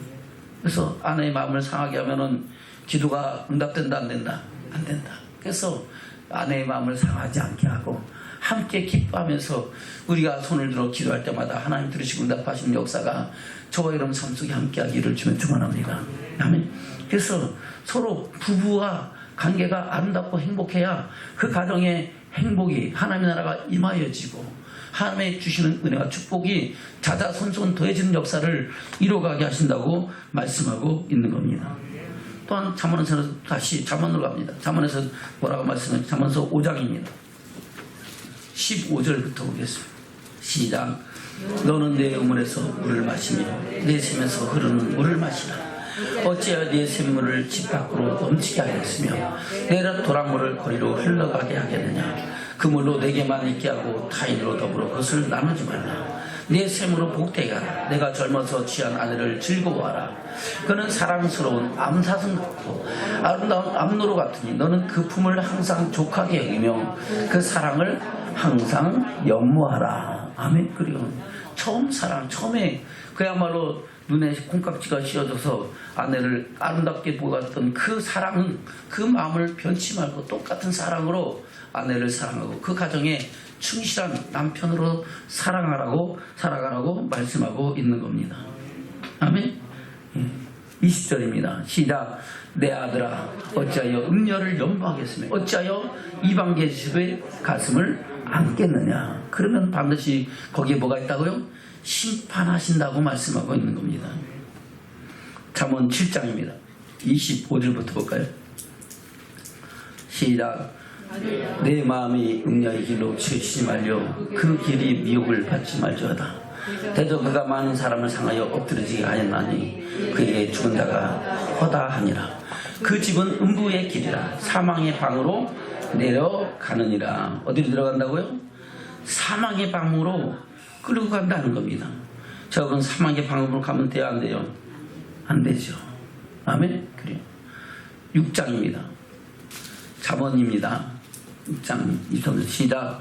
그래서 아내의 마음을 상하게 하면은 기도가 응답된다 안 된다? 안 된다. 그래서 아내의 마음을 상하지 않게 하고 함께 기뻐하면서 우리가 손을 들어 기도할 때마다 하나님 들으시고 응답하시는 역사가 저와 여러분 삶 속에 함께하기를 주면 축원합니다. 아멘. 그래서 서로 부부와 관계가 아름답고 행복해야 그 가정의 행복이 하나님의 나라가 임하여지고 하나님의 주시는 은혜와 축복이 자자손손 더해지는 역사를 이루어가게 하신다고 말씀하고 있는 겁니다. 또한 잠언에서는 다시 잠언으로 갑니다. 잠언에서 뭐라고 말씀하면 잠언서 5장입니다. 15절부터 보겠습니다. 시작. 너는 내 우물에서 물을 마시며 내 샘에서 흐르는 물을 마시라. 어찌하여 내 샘물을 집 밖으로 넘치게 하였으며 내 도랑물을 거리로 흘러가게 하겠느냐. 그 물로 내게만 있게 하고 타인으로 더불어 그것을 나누지 말라. 내 샘으로 복되게 하라. 내가 젊어서 취한 아내를 즐거워하라. 그는 사랑스러운 암사슴 같고 아름다운 암노루 같으니 너는 그 품을 항상 족하게 여기며 그 사랑을 항상 연모하라. 아멘. 그리고 처음 사랑, 처음에 그야말로 눈에 콩깍지가 씌어져서 아내를 아름답게 보았던 그 사랑은 그 마음을 변치 말고 똑같은 사랑으로 아내를 사랑하고 그 가정에 충실한 남편으로 살아가라고 말씀하고 있는 겁니다. 아멘. 20절입니다. 시작. 내 아들아 어찌하여 음녀를 연모하겠으며 어찌하여 이방 계집의 가슴을 안겠느냐. 그러면 반드시 거기에 뭐가 있다고요? 심판하신다고 말씀하고 있는 겁니다. 잠언 7장입니다. 25절부터 볼까요? 시작. 내 마음이 음녀의 길로 치우치지 말려 그 길이 미혹을 받지 말지어다. 대저 그가 많은 사람을 상하여 엎드러지게 하였나니 그에게 죽은 자가 허다하니라. 그 집은 음부의 길이라 사망의 방으로 내려가느니라. 어디로 들어간다고요? 사망의 방으로 끌고 간다는 겁니다. 저건 사망의 방으로 가면 돼요, 안 돼요? 안 되죠. 아멘. 그래요. 6장입니다. 잠언입니다. 6장 2절 시작.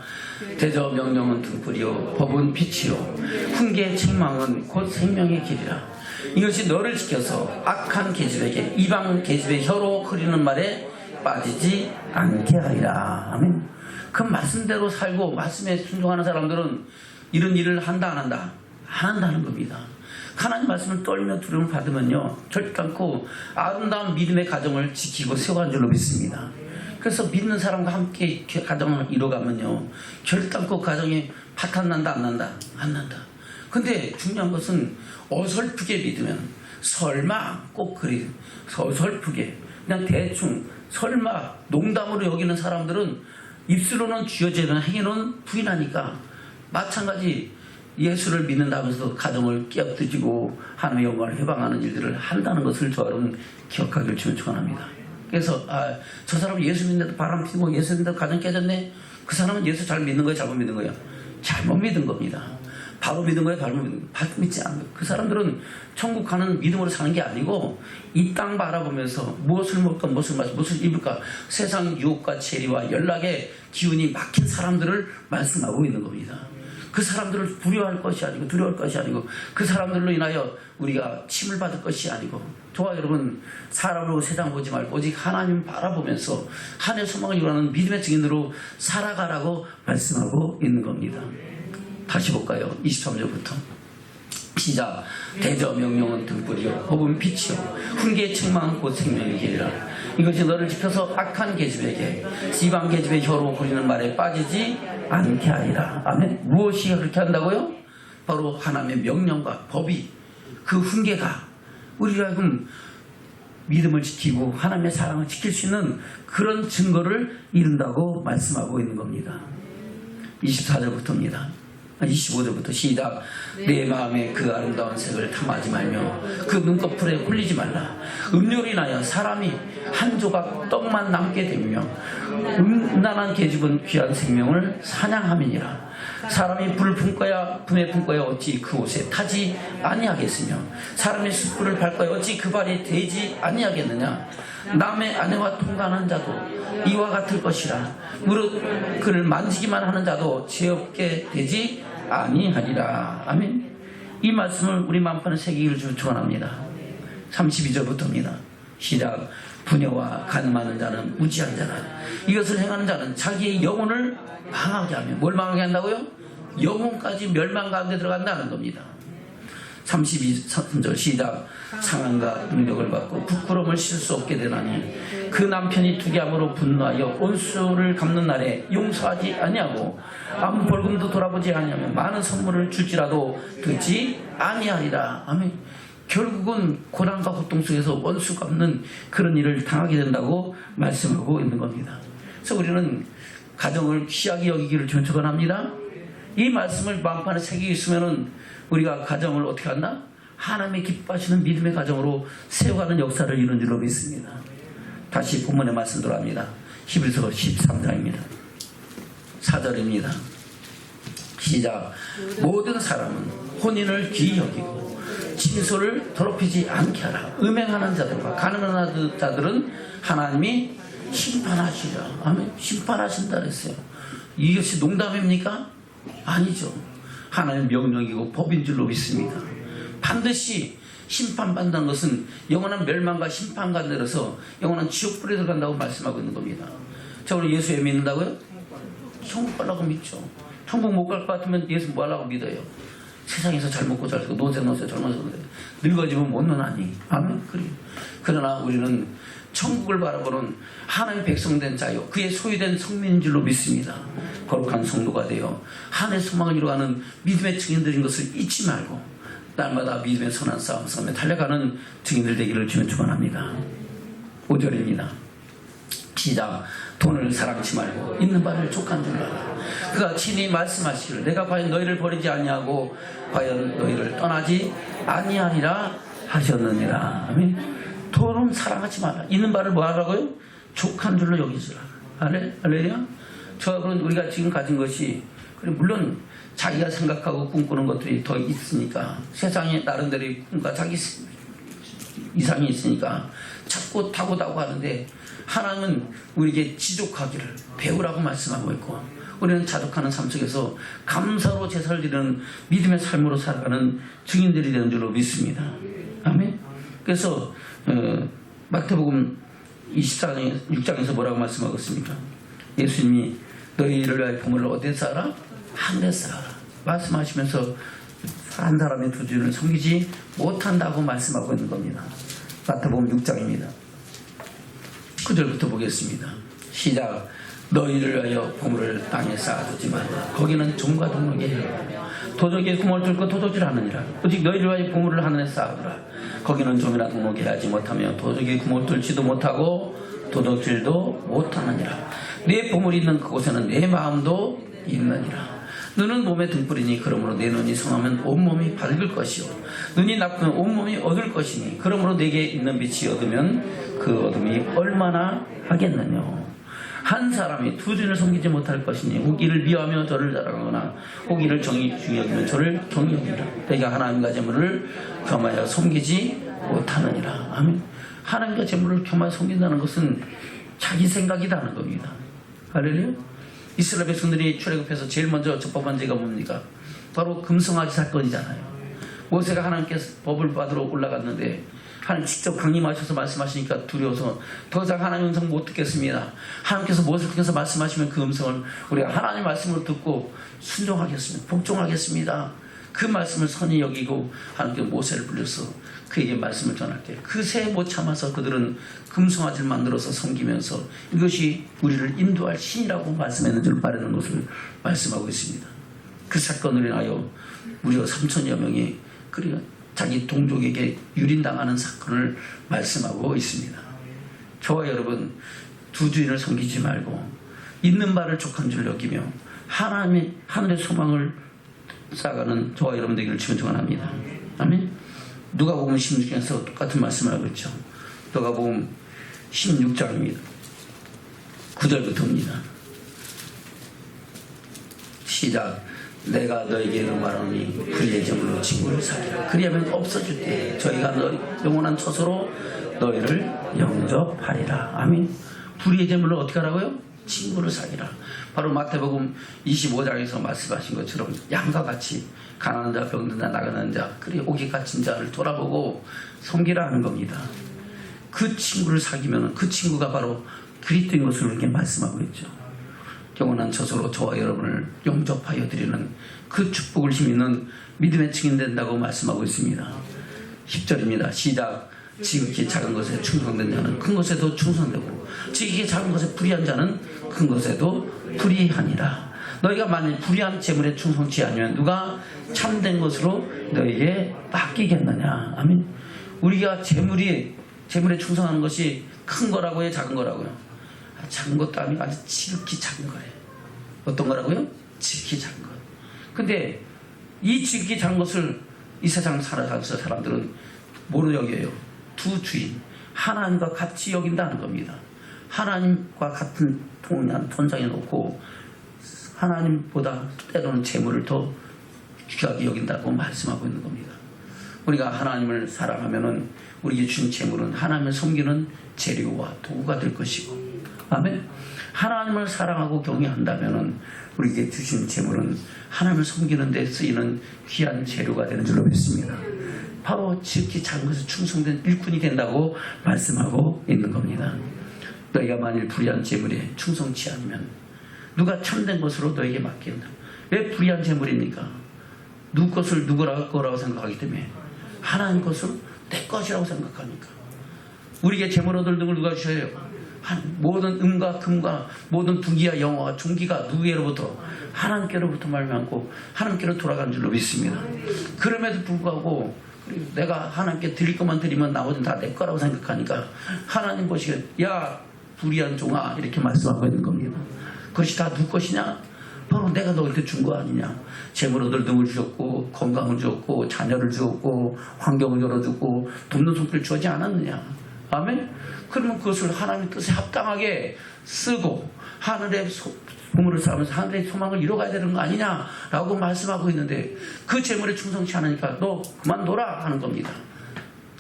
대저 명령은 등불이요 법은 빛이요 훈계의 책망은 곧 생명의 길이라. 이것이 너를 지켜서 악한 계집에게 이방 계집의 혀로 흐리는 말에 빠지지 않게 하리라. 아멘. 그 말씀대로 살고 말씀에 순종하는 사람들은 이런 일을 한다 안 한다? 안 한다는 겁니다. 하나님 말씀을 떨며 두려움 받으면요 절대 않고 아름다운 믿음의 가정을 지키고 세워간 줄로 믿습니다. 그래서 믿는 사람과 함께 가정을 이뤄가면요 결단코 가정에 파탄 난다 안 난다? 안 난다. 근데 중요한 것은 어설프게 믿으면 설마 꼭 그리 어설프게 그냥 대충 설마 농담으로 여기는 사람들은 입술로는 쥐어지는 행위는 부인하니까 마찬가지 예수를 믿는다면서 가정을 깨어뜨리고 하나님의 영광을 회방하는 일들을 한다는 것을 저 여러분 기억하기를 주면 축원합니다. 그래서 저 사람은 예수 믿는데도 바람 피고 예수 믿는데도 가정 깨졌네. 그 사람은 예수 잘 믿는 거예요? 잘못 믿는 거예요? 잘못 믿은 겁니다. 바로 믿은 거예요? 잘못 믿는 거예요? 바로 믿지 않는 거예요. 그 사람들은 천국 가는 믿음으로 사는 게 아니고 이 땅 바라보면서 무엇을 먹을까 무엇을 마실까 무엇을 입을까 세상 유혹과 재리와 연락에 기운이 막힌 사람들을 말씀하고 있는 겁니다. 그 사람들을 두려워할 것이 아니고 두려워할 것이 아니고 그 사람들로 인하여 우리가 침을 받을 것이 아니고 저와 여러분 사람으로 세상 보지 말고 오직 하나님 바라보면서 하늘의 소망을 이루는 믿음의 증인으로 살아가라고 말씀하고 있는 겁니다. 다시 볼까요? 23절부터 시작. 대저 명령은 등불이요 법은 빛이요 훈계의 책망은 곧 생명의 길이라. 이것이 너를 지켜서 악한 계집에게 이방 계집의 혀로 부리는 말에 빠지지 않게 하리라. 아멘. 무엇이 그렇게 한다고요? 바로 하나님의 명령과 법이 그 훈계가 우리가 하여금 믿음을 지키고 하나님의 사랑을 지킬 수 있는 그런 증거를 이룬다고 말씀하고 있는 겁니다. 24절부터입니다. 25절부터 시작. 내 마음에 그 아름다운 색을 탐하지 말며 그 눈꺼풀에 홀리지 말라. 음료로 인하여 사람이 한 조각 떡만 남게 되며 음란한 계집은 귀한 생명을 사냥함이니라. 사람이 불을 품고야 분에 품고야 어찌 그 옷에 타지 아니하겠으며 사람이 숯불을 밟고야 어찌 그 발이 되지 아니하겠느냐. 남의 아내와 통관한 자도 이와 같을 것이라. 무릇 그를 만지기만 하는 자도 죄 없게 되지 아니하리라. 아멘. 이 말씀을 우리 마음판에 새기기를 축원합니다. 32절부터입니다. 시작. 분여와 간 많은 자는 무지한 자라. 이것을 행하는 자는 자기의 영혼을 망하게 하며, 뭘 망하게 한다고요? 영혼까지 멸망 가운데 들어간다는 겁니다. 32절 시작. 상한과 능력을 받고 부끄러움을 실 수 없게 되나니 그 남편이 투기함으로 분노하여 온수를 갚는 날에 용서하지 아니하고 아무 벌금도 돌아보지 아니하며 많은 선물을 줄지라도 듣지 아니하리라. 아멘. 결국은 고난과 고통 속에서 원수 갚는 그런 일을 당하게 된다고 말씀하고 있는 겁니다. 그래서 우리는 가정을 귀하게 여기기를 축원합니다. 이 말씀을 마음판에 새기고 있으면은 우리가 가정을 어떻게 한다? 하나님의 기뻐하시는 믿음의 가정으로 세워가는 역사를 이룬 줄로 믿습니다. 다시 본문의 말씀 들어갑니다. 히브리서 13장입니다. 4절입니다. 시작. 모든 사람은 혼인을 귀히 여기고 진솔을 더럽히지 않게 하라. 음행하는 자들과 가늠하는 자들은 하나님이 심판하시라. 아멘. 심판하신다 그랬어요. 이것이 농담입니까? 아니죠. 하나님의 명령이고 법인 줄로 믿습니다. 반드시 심판받는 것은 영원한 멸망과 심판과 내려서 영원한 지옥불에 들어간다고 말씀하고 있는 겁니다. 자, 우리 예수 왜 믿는다고요? 천국 가려고 믿죠. 천국 못 갈 것 같으면 예수 뭐 하려고 믿어요? 세상에서 잘 먹고 잘 살고 노세 젊어서 늙어지면 못 노나니. 아멘. 그러나 우리는 천국을 바라보는 하나님의 백성된 자요, 그의 소유된 성민인 줄로 믿습니다. 거룩한 성도가 되어 하나님의 소망을 이루어가는 믿음의 증인들인 것을 잊지 말고 날마다 믿음의 선한 싸움에 달려가는 증인들 되기를 주면 축원합니다. 5절입니다. 시작. 돈을 사랑치 말고 있는 바를 족한 줄로 알아. 그가 친히 말씀하시기를 내가 과연 너희를 버리지 아니하고 과연 너희를 떠나지 아니하리라 하셨느니라. 아멘. 돈은 사랑하지 마라. 있는 바를 뭐 하라고요? 족한 줄로 여기지라. 할렐루야. 저는 우리가 지금 가진 것이, 물론 자기가 생각하고 꿈꾸는 것들이 더 있으니까, 세상에 나름대로 꿈과 자기 이상이 있으니까 자꾸 타고다고 하는데, 하나님은 우리에게 지족하기를 배우라고 말씀하고 있고, 우리는 자족하는 삶 속에서 감사로 제사를 드리는 믿음의 삶으로 살아가는 증인들이 되는 줄로 믿습니다. 아멘. 그래서 마태복음 6장에서 뭐라고 말씀하고 있습니까? 예수님이 너희를 위하여 보물을 어디에 쌓아라? 하늘에 쌓아라. 말씀하시면서 한 사람의 두 주인을 섬기지 못한다고 말씀하고 있는 겁니다. 마태복음 6장입니다. 19절부터 보겠습니다. 시작. 너희를 위하여 보물을 땅에 쌓아두지 말라. 거기는 종과 동물에게 해하며 도적에 구멍을 뚫고 도적질하느니라. 오직 너희를 위하여 보물을 하늘에 쌓아두라. 거기는 종이나 동물에게 하지 못하며 도적에 구멍을 뚫지도 못하고 도적질도 못하느니라. 내 보물이 있는 그곳에는 내 마음도 있느니라. 눈은 몸의 등불이니 그러므로 내 눈이 성하면 온몸이 밝을 것이요 눈이 나쁘면 온몸이 어두울 것이니 그러므로 내게 있는 빛이 어두면 그 어둠이 얼마나 하겠느냐. 한 사람이 두 주인을 섬기지 못할 것이니 오기를 미워하며 저를 자랑하거나 오기를 중히 여기면 저를 경히 여기라. 내가 하나님과 재물을 겸하여 섬기지 못하느니라. 아멘. 하나님과 재물을 겸하여 섬긴다는 것은 자기 생각이라는 겁니다. 할렐루야. 이스라엘 백성들이 출애굽해서 제일 먼저 접법한 죄가 뭡니까? 바로 금송아지 사건이잖아요. 모세가 하나님께서 법을 받으러 올라갔는데 하나님 직접 강림하셔서 말씀하시니까 두려워서 더 이상 하나님 음성 못 듣겠습니다. 하나님께서 모세를 통해서 말씀하시면 그 음성을 우리가 하나님 말씀으로 듣고 순종하겠습니다. 복종하겠습니다. 그 말씀을 선히 여기고 하나님께 모세를 불려서 그에게 말씀을 전할게. 그새 못 참아서 그들은 금송아지를 만들어서 섬기면서 이것이 우리를 인도할 신이라고 말씀했는 줄 바라는 것을 말씀하고 있습니다. 그 사건으로 인하여 무려 3천여 명이 자기 동족에게 유린당하는 사건을 말씀하고 있습니다. 저와 여러분 두 주인을 섬기지 말고 있는 바를 족한 줄 여기며 하나님의 하늘의 소망을 쌓아가는 저와 여러분 되기를 축원합니다. 아멘. 누가복음 16장에서 똑같은 말씀을 하고 있죠. 누가복음 16장입니다. 9절부터입니다. 시작. 내가 너에게 말하니 불의의 제물로 친구를 사귀라. 그리하면 없어질 때 저희가 너 영원한 처소로 너희를 영접하리라. 아멘. 불의의 제물로 어떻게 하라고요? 친구를 사귀라. 바로 마태복음 25장에서 말씀하신 것처럼 양과 같이 가난한 자, 병든 자, 나가는 자, 그리고 오기 갇힌 자를 돌아보고 섬기라 하는 겁니다. 그 친구를 사귀면 그 친구가 바로 그리스도인 것을 이렇게 말씀하고 있죠. 영원한 처소로 저와 여러분을 영접하여 드리는 그 축복을 힘있는 믿음의 증인 된다고 말씀하고 있습니다. 10절입니다. 시작. 지극히 작은 것에 충성된 자는 큰 것에도 충성되고 지극히 작은 것에 불의한 자는 큰 것에도 불의하니라. 너희가 만일 불의한 재물에 충성치 아니면 누가 참된 것으로 너희에게 맡기겠느냐. 아멘. 우리가 재물에 충성하는 것이 큰 거라고요, 작은 거라고요? 작은 것도 아니고 아주 지극히 작은 거예요. 어떤 거라고요? 지극히 작은 것. 근데 이 지극히 작은 것을 이 세상 살아가면서 사람들은 뭐로 여겨요? 두 주인, 하나님과 같이 여긴다는 겁니다. 하나님과 같은 통장에 놓고 하나님보다 때로는 재물을 더 귀하게 여긴다고 말씀하고 있는 겁니다. 우리가 하나님을 사랑하면은 우리에게 준 재물은 하나님을 섬기는 재료와 도구가 될 것이고, 아멘. 하나님을 사랑하고 경외한다면은 우리에게 주신 재물은 하나님을 섬기는 데 쓰이는 귀한 재료가 되는 줄로 믿습니다. 바로 지극히 작은 것에 충성된 일꾼이 된다고 말씀하고 있는 겁니다. 너희가 만일 불의한 재물에 충성치 않으면 누가 참된 것으로 너에게 맡긴다. 왜 불의한 재물입니까? 누구 것을 누구라고 생각하기 때문에 하나님 것을 내 것이라고 생각하니까. 우리에게 재물 얻을 등을 누가 주셔요? 모든 음과 금과 모든 부귀와 영화와 존귀가 누구로부터? 하나님께로부터 말미암고 하나님께로 돌아가는 줄로 믿습니다. 그럼에도 불구하고 내가 하나님께 드릴 것만 드리면 나머지는 다 내 거라고 생각하니까 하나님 보시기에 야 불의한 종아 이렇게 말씀하고 있는 겁니다. 그것이 다 누구 것이냐? 바로 내가 너한테 준 거 아니냐. 재물 얻을 등을 주셨고 건강을 주었고 자녀를 주었고 환경을 열어주고 돕는 손길을 주지 않았느냐. 아멘. 그러면 그것을 하나님의 뜻에 합당하게 쓰고 하늘의 보물을 쌓으면서 하늘의 소망을 이뤄가야 되는 거 아니냐라고 말씀하고 있는데 그 재물에 충성치 않으니까 너 그만둬라 하는 겁니다.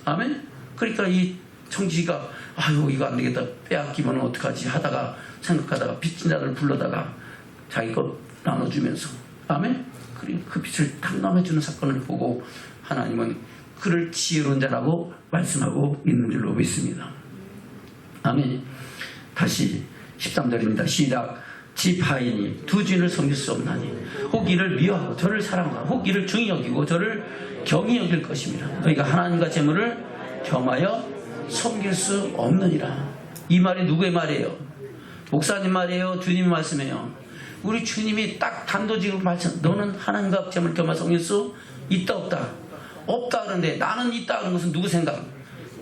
아멘. 그러니까 이 청지기가 아유 이거 안 되겠다 빼앗기면 어떡하지 하다가 생각하다가 빚진 자들을 불러다가 자기 것 나눠주면서 아멘. 그리고 그 빚을 탕감해주는 사건을 보고 하나님은 그를 지혜로운 자라고 말씀하고 있는 줄로 믿습니다. 아멘. 다시 13절입니다. 시작. 집 하인이 두 주인을 섬길 수 없나니 혹 이를 미워하고 저를 사랑하고 혹 이를 중히 여기고 저를 경히 여길 것입니다. 너희가 하나님과 재물을 겸하여 섬길 수 없느니라. 이 말이 누구의 말이에요? 목사님 말이에요? 주님 말씀이에요? 우리 주님이 딱 단도직으로 말씀. 너는 하나님과 재물을 겸하여 섬길 수 있다 없다? 없다 그러는데 나는 있다 그런 것은 누구 생각?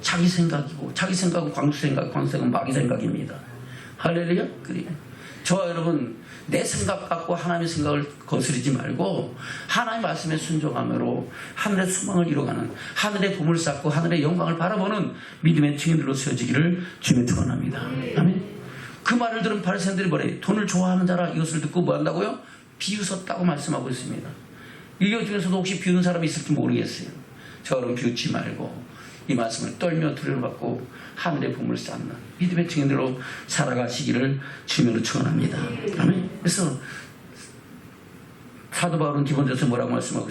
자기 생각이고 자기 생각은 광수 생각, 광수 생각은 마귀 생각입니다. 할렐루야. 그래. 저와 여러분 내 생각 갖고 하나님의 생각을 거스르지 말고 하나님의 말씀에 순종함으로 하늘의 소망을 이뤄가는 하늘의 보물을 쌓고 하늘의 영광을 바라보는 믿음의 증인들로 세워지기를 주님 축원합니다. 아멘. 그 말을 들은 바리새인들이 뭐래? 돈을 좋아하는 자라 이것을 듣고 뭐 한다고요? 비웃었다고 말씀하고 있습니다. 이 중에서도 혹시 비웃는 사람이 있을지 모르겠어요. 저 여러분 비웃지 말고 이 말씀을 떨며 두려워받고 하늘의 보물을 쌓는 믿음의 증인들로 살아가시기를 주님으로 축원합니다. 아멘. 그래서 사도 바울은 디모데전서 뭐라고 말씀하고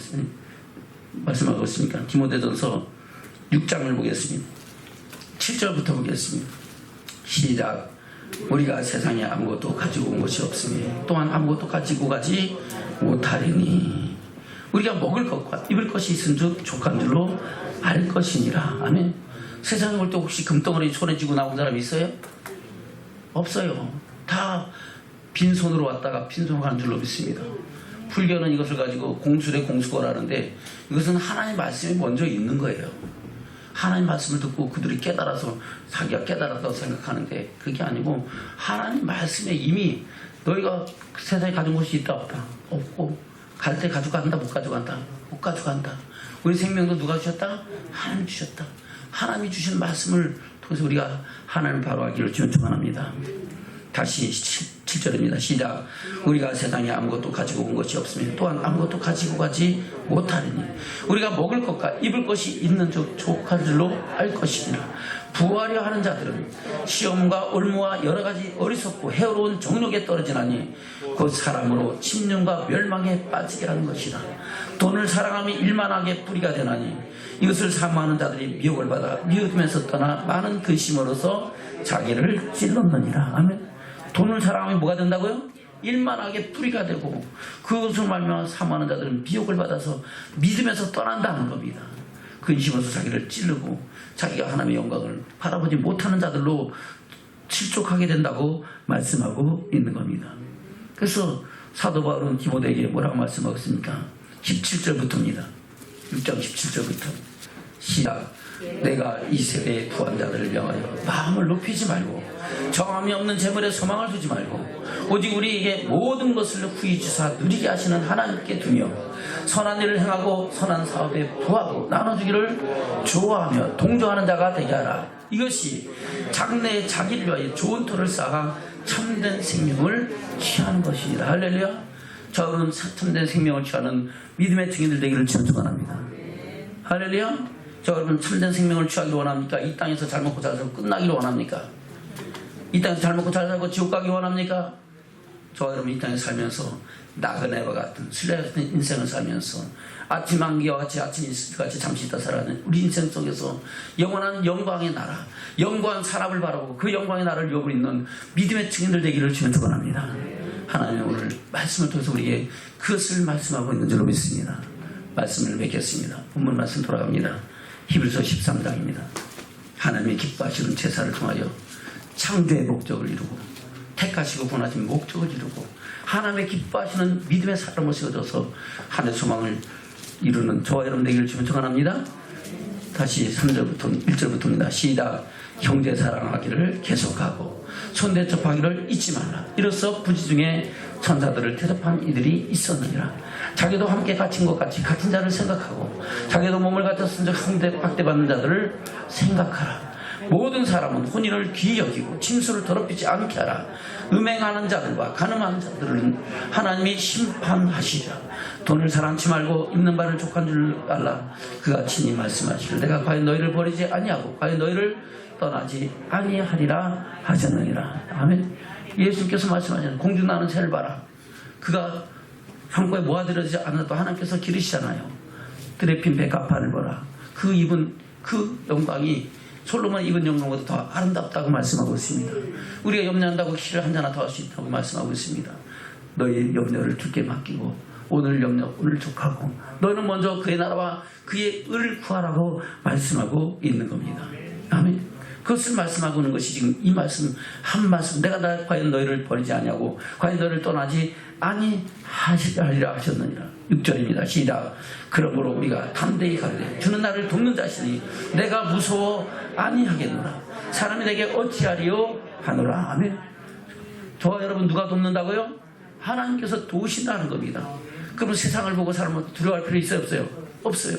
있습니까? 디모데전서 6장을 보겠습니다. 7절부터 보겠습니다. 시작. 우리가 세상에 아무것도 가지고 온 것이 없으니 또한 아무것도 가지고 가지 못하리니 우리가 먹을 것과 입을 것이 있은즉 족한 줄로 알 것이니라. 아멘. 세상에 올 때 혹시 금덩어리 손에 쥐고 나온 사람 있어요? 없어요. 다 빈손으로 왔다가 빈손으로 가는 줄로 믿습니다. 불교는 이것을 가지고 공수래 공수거라는데 이것은 하나님의 말씀이 먼저 있는 거예요. 하나님 말씀을 듣고 그들이 깨달아서 자기가 깨달았다고 생각하는데 그게 아니고 하나님 말씀에 이미 너희가 세상에 가진 것이 있다 없다? 없고 갈 때 가져간다 못 가져간다? 못 가져간다. 우리 생명도 누가 주셨다? 하나님 주셨다. 하나님이 주신 말씀을 통해서 우리가 하나님을 바로하기를 주님 축원합니다. 다시 7절입니다. 시작. 우리가 세상에 아무것도 가지고 온 것이 없으면 또한 아무것도 가지고 가지 못하리니 우리가 먹을 것과 입을 것이 있는 즉 족한 줄로 알 것이니라. 부하려 하는 자들은 시험과 올무와 여러 가지 어리석고 해로운 정욕에 떨어지나니 그 사람으로 침륜과 멸망에 빠지게 하는 것이라. 돈을 사랑함이 일만하게 뿌리가 되나니 이것을 사모하는 자들이 미혹을 받아 미혹에서 떠나 많은 근심으로서 자기를 찔렀느니라. 아멘. 돈을 사랑함이 뭐가 된다고요? 일만하게 뿌리가 되고 그것을 말미암아 사모하는 자들은 미혹을 받아서 믿음에서 떠난다는 겁니다. 근심으로서 자기를 찌르고 자기가 하나님의 영광을 바라보지 못하는 자들로 실족하게 된다고 말씀하고 있는 겁니다. 그래서 사도 바울은 디모데에게 뭐라고 말씀하고 있습니까? 17절부터입니다. 6장 17절부터 시작. 내가 이 세대의 부한 자들을 명하여 마음을 높이지 말고 정함이 없는 재물에 소망을 두지 말고 오직 우리에게 모든 것을 후히 주사 누리게 하시는 하나님께 두며 선한 일을 행하고 선한 사업에 부하고 나눠주기를 좋아하며 동정하는 자가 되게 하라. 이것이 장래에 자기를 위하여 좋은 터를 쌓아 참된 생명을 취하는 것이니라. 할렐루야. 저는 참된 생명을 취하는 믿음의 증인들 되기를 축원합니다. 할렐루야. 저 여러분 참된 생명을 취하기를 원합니까? 이 땅에서 잘 먹고 잘 살고 끝나기를 원합니까? 이 땅에서 잘 먹고 잘 살고 지옥 가기 원합니까? 저 여러분 이 땅에 살면서 나그네와 같은 순례 같은 인생을 살면서 아침 안개와 같이 아침 이슬같이 잠시 있다 살아가는 우리 인생 속에서 영원한 영광의 나라, 영광한 사람을 바라보고 그 영광의 나라를 이루고 있는 믿음의 증인들 되기를 주면 축원합니다. 하나님 오늘 말씀을 통해서 우리에게 그것을 말씀하고 있는 줄로 믿습니다. 말씀을 맺겠습니다. 본문 말씀 돌아갑니다. 히브리서 13장입니다. 하나님의 기뻐하시는 제사를 통하여 창조의 목적을 이루고 택하시고 권하신 목적을 이루고 하나님의 기뻐하시는 믿음의 사람을 세워줘서 하늘의 소망을 이루는 저와 여러분 되기를 주면 축원합니다. 다시 3절부터 1절부터입니다. 시작. 형제 사랑하기를 계속하고 손대접하기를 잊지 말라. 이로써 부지 중에 천사들을 대접한 이들이 있었느니라. 자기도 함께 갇힌 것 같이 갇힌 자를 생각하고 자기도 몸을 갇혔은 즉 항대 박대받는 자들을 생각하라. 모든 사람은 혼인을 귀히 여기고 침수를 더럽히지 않게 하라. 음행하는 자들과 간음하는 자들은 하나님이 심판하시리라. 돈을 사랑치 말고 입는 바를 족한 줄 알라. 그가 친히 말씀하시기를 내가 과연 너희를 버리지 아니하고 과연 너희를 떠나지 아니하리라 하셨느니라. 아멘. 예수님께서 말씀하시는 공중나는 새를 봐라. 그가 창고에 모아들여지지 않아도 하나님께서 기르시잖아요. 드레핀 백합판을 보라. 그 입은 그 영광이 솔로몬 입은 영광보다 더 아름답다고 말씀하고 있습니다. 우리가 염려한다고 키를 한 잔나 더 할 수 있다고 말씀하고 있습니다. 너의 염려를 주께 맡기고 오늘 염려 오늘 족하고 너는 먼저 그의 나라와 그의 의를 구하라고 말씀하고 있는 겁니다. 아멘. 그것을 말씀하고 있는 것이 지금 이 말씀 한 말씀 내가 과연 너희를 버리지 아니하고 과연 너희를 떠나지 아니하리라 하셨느니라. 6절입니다. 시작. 그러므로 우리가 담대히 가르되 주는 나를 돕는 자시니 내가 무서워 아니하겠노라. 사람이 내게 어찌하리요 하노라. 아멘. 저와 여러분 누가 돕는다고요? 하나님께서 도우신다는 겁니다. 그러면 세상을 보고 사람은 두려워할 필요 있어요 없어요? 없어요.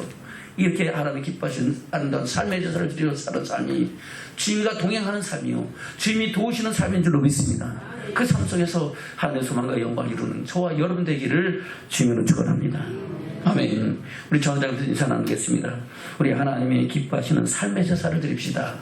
이렇게 하나님이 기뻐하시는 아름다운 삶의 제사를 드리며 사는 삶이 주님과 동행하는 삶이요 주님이 도우시는 삶인 줄로 믿습니다. 그 삶 속에서 하나님의 소망과 영광을 이루는 저와 여러분 되기를 주님으로 축원합니다. 아멘. 우리 전장부터 인사 나누겠습니다. 우리 하나님의 기뻐하시는 삶의 제사를 드립시다.